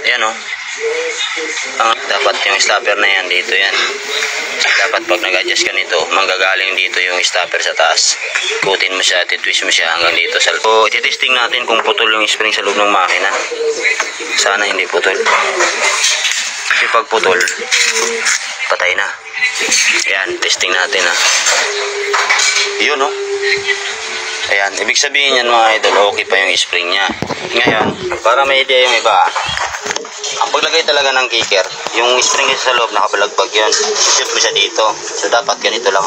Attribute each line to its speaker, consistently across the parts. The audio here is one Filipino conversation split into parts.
Speaker 1: Ayan o. Dapat yung stopper na yan, dito yan. Dapat pag nag-adjust ka nito, manggagaling dito yung stopper sa taas. Ikutin mo siya, titwist mo siya hanggang dito sa loob. So, ititesting natin kung putol yung spring sa loob ng makina. Sana hindi putol. Kasi pag putol, patay na. Ayan, testing natin ha. Yun o. Ayan, ibig sabihin yan mga idol, okay pa yung spring nya. Ngayon, para may idea yung iba, ang paglagay talaga ng kicker, yung spring sa loob, nakapalagbag yun. Shoot mo siya dito. So, dapat ganito lang.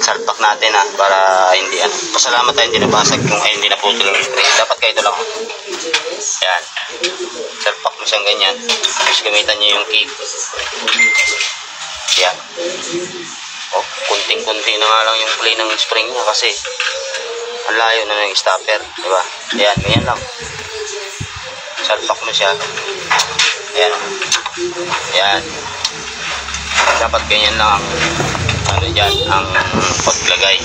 Speaker 1: Salpak natin ha, para hindi, pasalamat tayo hindi nabasag yung, hindi naputol yung spring. Dapat ganito lang. Ayan. Salpak mo siyang ganyan. Tapos gamitan nyo yung kick. Ayan. O, kunting-kunti na nga lang yung play ng spring nya kasi ang layo na ng stopper. Diba? Ayan, ganyan lang. Salpak mo siya. Ayan. Ayan. Dapat ganyan lang ang dyan, ang paglagay.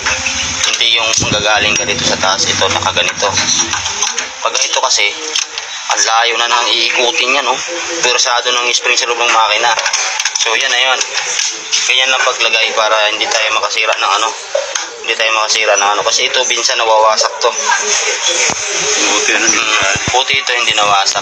Speaker 1: Hindi yung gagaling ka dito sa taas. Ito, nakaganito. Pag ganito kasi, ang layo na nang iikutin yan, no? Pursado ng spring sa loob ng makina. So, yan na yun. Ganyan lang paglagay para hindi tayo makasira ng kasi ito minsan nawawasak to. Puti ito hindi nawasak.